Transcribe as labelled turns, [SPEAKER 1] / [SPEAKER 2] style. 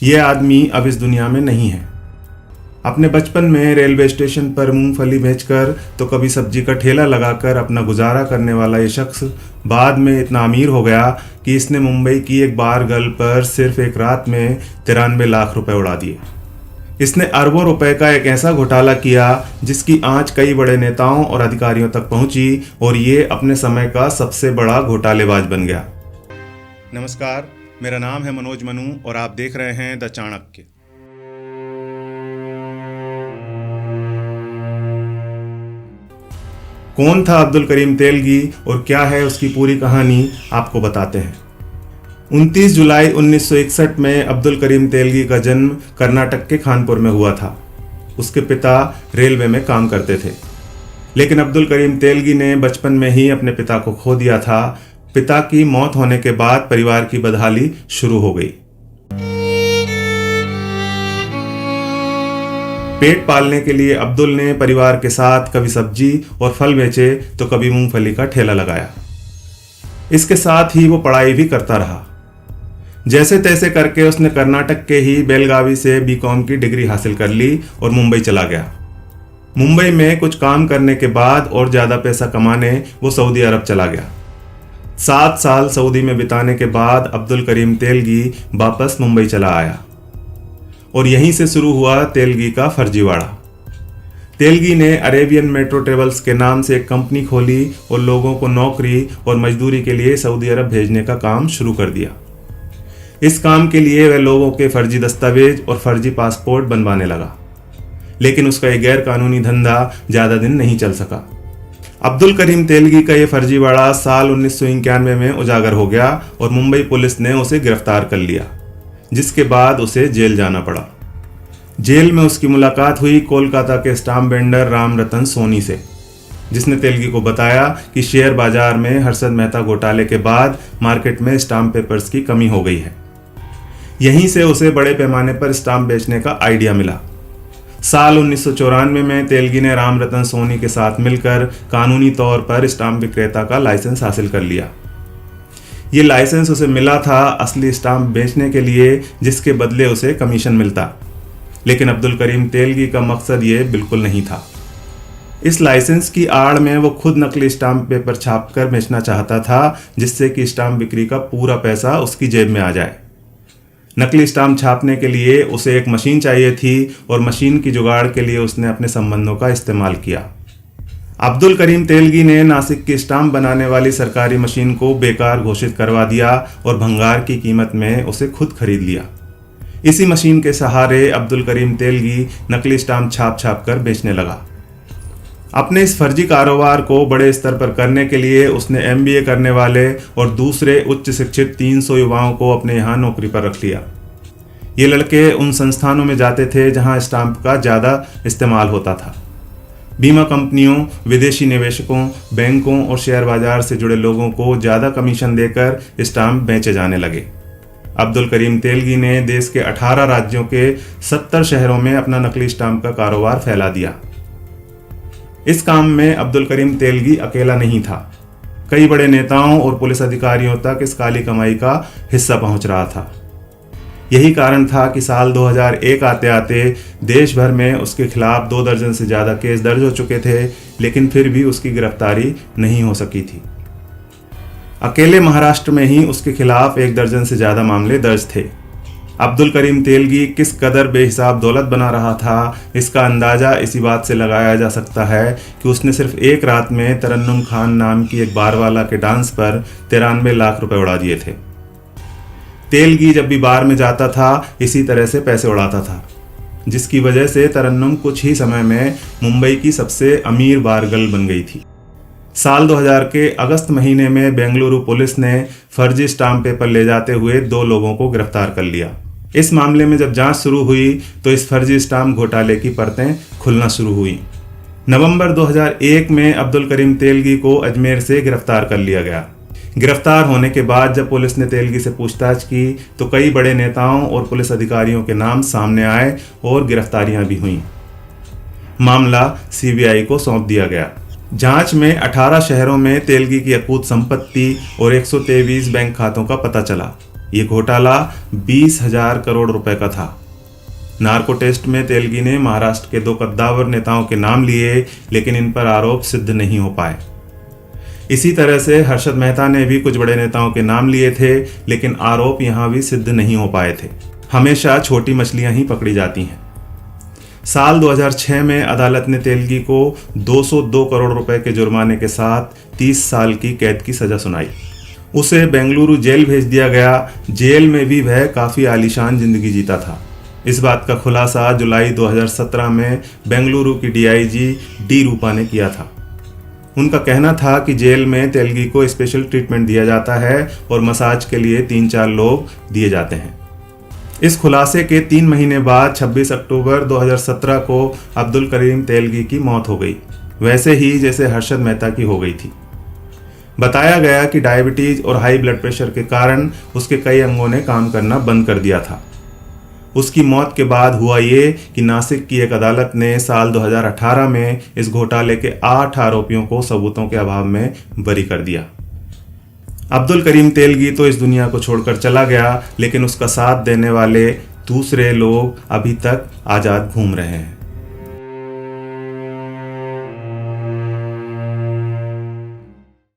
[SPEAKER 1] ये आदमी अब इस दुनिया में नहीं है। अपने बचपन में रेलवे स्टेशन पर मूंगफली बेचकर तो कभी सब्जी का ठेला लगाकर अपना गुजारा करने वाला ये शख्स बाद में इतना अमीर हो गया कि इसने मुंबई की एक बार गर्ल पर सिर्फ एक रात में 93 लाख रुपए उड़ा दिए। इसने अरबों रुपए का एक ऐसा घोटाला किया जिसकी आंच कई बड़े नेताओं और अधिकारियों तक पहुंची और ये अपने समय का सबसे बड़ा घोटालेबाज बन गया। नमस्कार, मेरा नाम है मनोज मनु और आप देख रहे हैं द चाणक्य। कौन था अब्दुल करीम तेलगी और क्या है उसकी पूरी कहानी, आपको बताते हैं। 29 जुलाई 1961 में अब्दुल करीम तेलगी का जन्म कर्नाटक के कानपुर में हुआ था। उसके पिता रेलवे में काम करते थे, लेकिन अब्दुल करीम तेलगी ने बचपन में ही अपने पिता को खो दिया था। पिता की मौत होने के बाद परिवार की बदहाली शुरू हो गई। पेट पालने के लिए अब्दुल ने परिवार के साथ कभी सब्जी और फल बेचे तो कभी मूंगफली का ठेला लगाया। इसके साथ ही वो पढ़ाई भी करता रहा। जैसे तैसे करके उसने कर्नाटक के ही बेलगावी से बीकॉम की डिग्री हासिल कर ली और मुंबई चला गया। मुंबई में कुछ काम करने के बाद और ज़्यादा पैसा कमाने वो सऊदी अरब चला गया। 7 साल सऊदी में बिताने के बाद अब्दुल करीम तेलगी वापस मुंबई चला आया और यहीं से शुरू हुआ तेलगी का फर्जीवाड़ा। तेलगी ने अरेबियन मेट्रो ट्रेवल्स के नाम से एक कंपनी खोली और लोगों को नौकरी और मजदूरी के लिए सऊदी अरब भेजने का काम शुरू कर दिया। इस काम के लिए वह लोगों के फर्जी दस्तावेज और फर्जी पासपोर्ट बनवाने लगा, लेकिन उसका एक गैर कानूनी धंधा ज़्यादा दिन नहीं चल सका। अब्दुल करीम तेलगी का यह फर्जीवाड़ा साल 1991 में उजागर हो गया और मुंबई पुलिस ने उसे गिरफ्तार कर लिया, जिसके बाद उसे जेल जाना पड़ा। जेल में उसकी मुलाकात हुई कोलकाता के स्टाम्प वेंडर राम रतन सोनी से, जिसने तेलगी को बताया कि शेयर बाजार में हर्षद मेहता घोटाले के बाद मार्केट में स्टाम्प पेपर्स की कमी हो गई है। यहीं से उसे बड़े पैमाने पर स्टाम्प बेचने का आइडिया मिला। साल 1994 में तेलगी ने राम रतन सोनी के साथ मिलकर कानूनी तौर पर स्टाम्प विक्रेता का लाइसेंस हासिल कर लिया। ये लाइसेंस उसे मिला था असली स्टाम्प बेचने के लिए, जिसके बदले उसे कमीशन मिलता, लेकिन अब्दुल करीम तेलगी का मकसद ये बिल्कुल नहीं था। इस लाइसेंस की आड़ में वो खुद नकली स्टाम्प पेपर छापकर बेचना चाहता था, जिससे कि स्टाम्प बिक्री का पूरा पैसा उसकी जेब में आ जाए। नकली स्टाम्प छापने के लिए उसे एक मशीन चाहिए थी और मशीन की जुगाड़ के लिए उसने अपने संबंधों का इस्तेमाल किया। अब्दुल करीम तेलगी ने नासिक की स्टाम्प बनाने वाली सरकारी मशीन को बेकार घोषित करवा दिया और भंगार की कीमत में उसे खुद खरीद लिया। इसी मशीन के सहारे अब्दुल करीम तेलगी नकली स्टाम्प छाप कर बेचने लगा। अपने इस फर्जी कारोबार को बड़े स्तर पर करने के लिए उसने MBA करने वाले और दूसरे उच्च शिक्षित 300 युवाओं को अपने यहाँ नौकरी पर रख लिया। ये लड़के उन संस्थानों में जाते थे जहाँ स्टाम्प का ज़्यादा इस्तेमाल होता था। बीमा कंपनियों, विदेशी निवेशकों, बैंकों और शेयर बाजार से जुड़े लोगों को ज़्यादा कमीशन देकर स्टाम्प बेचे जाने लगे। अब्दुल करीम तेलगी ने देश के 18 राज्यों के 70 शहरों में अपना नकली स्टाम्प का कारोबार फैला दिया। इस काम में अब्दुल करीम तेलगी अकेला नहीं था। कई बड़े नेताओं और पुलिस अधिकारियों तक इस काली कमाई का हिस्सा पहुंच रहा था। यही कारण था कि साल 2001 आते आते देश भर में उसके खिलाफ 2 दर्जन से ज़्यादा केस दर्ज हो चुके थे, लेकिन फिर भी उसकी गिरफ्तारी नहीं हो सकी थी। अकेले महाराष्ट्र में ही उसके खिलाफ 1 दर्जन से ज़्यादा मामले दर्ज थे। अब्दुल करीम तेलगी किस कदर बेहिसाब दौलत बना रहा था, इसका अंदाज़ा इसी बात से लगाया जा सकता है कि उसने सिर्फ एक रात में तरन्नुम खान नाम की एक बारवाला के डांस पर 93 लाख रुपए उड़ा दिए थे। तेलगी जब भी बार में जाता था इसी तरह से पैसे उड़ाता था, जिसकी वजह से तरन्नुम कुछ ही समय में मुंबई की सबसे अमीर बार गर्ल बन गई थी। साल 2000 के अगस्त महीने में बेंगलुरु पुलिस ने फर्जी स्टाम्प पेपर ले जाते हुए 2 लोगों को गिरफ्तार कर लिया। इस मामले में जब जांच शुरू हुई तो इस फर्जी स्टाम्प घोटाले की परतें खुलना शुरू हुई। नवंबर 2001 में अब्दुल करीम तेलगी को अजमेर से गिरफ्तार कर लिया गया। गिरफ्तार होने के बाद जब पुलिस ने तेलगी से पूछताछ की तो कई बड़े नेताओं और पुलिस अधिकारियों के नाम सामने आए और गिरफ्तारियां भी हुईं। मामला CBI को सौंप दिया गया। जांच में 18 शहरों में तेलगी की अकूत संपत्ति और 123 बैंक खातों का पता चला। ये घोटाला 20,000 करोड़ रुपए का था। नार्को टेस्ट में तेलगी ने महाराष्ट्र के 2 कद्दावर नेताओं के नाम लिए, लेकिन इन पर आरोप सिद्ध नहीं हो पाए। इसी तरह से हर्षद मेहता ने भी कुछ बड़े नेताओं के नाम लिए थे, लेकिन आरोप यहां भी सिद्ध नहीं हो पाए थे। हमेशा छोटी मछलियां ही पकड़ी जाती हैं। साल 2006 में अदालत ने तेलगी को 202 करोड़ रुपए के जुर्माने के साथ 30 साल की कैद की सजा सुनाई। उसे बेंगलुरु जेल भेज दिया गया। जेल में भी वह काफी आलीशान जिंदगी जीता था। इस बात का खुलासा जुलाई 2017 में बेंगलुरु की डीआईजी डी रूपा ने किया था। उनका कहना था कि जेल में तेलगी को स्पेशल ट्रीटमेंट दिया जाता है और मसाज के लिए 3-4 लोग दिए जाते हैं। इस खुलासे के 3 महीने बाद 26 अक्टूबर 2017 को अब्दुल करीम तेलगी की मौत हो गई, वैसे ही जैसे हर्षद मेहता की हो गई थी। बताया गया कि डायबिटीज और हाई ब्लड प्रेशर के कारण उसके कई अंगों ने काम करना बंद कर दिया था। उसकी मौत के बाद हुआ ये कि नासिक की एक अदालत ने साल 2018 में इस घोटाले के 8 आरोपियों को सबूतों के अभाव में बरी कर दिया। अब्दुल करीम तेलगी तो इस दुनिया को छोड़कर चला गया, लेकिन उसका साथ देने वाले दूसरे लोग अभी तक आज़ाद घूम रहे हैं।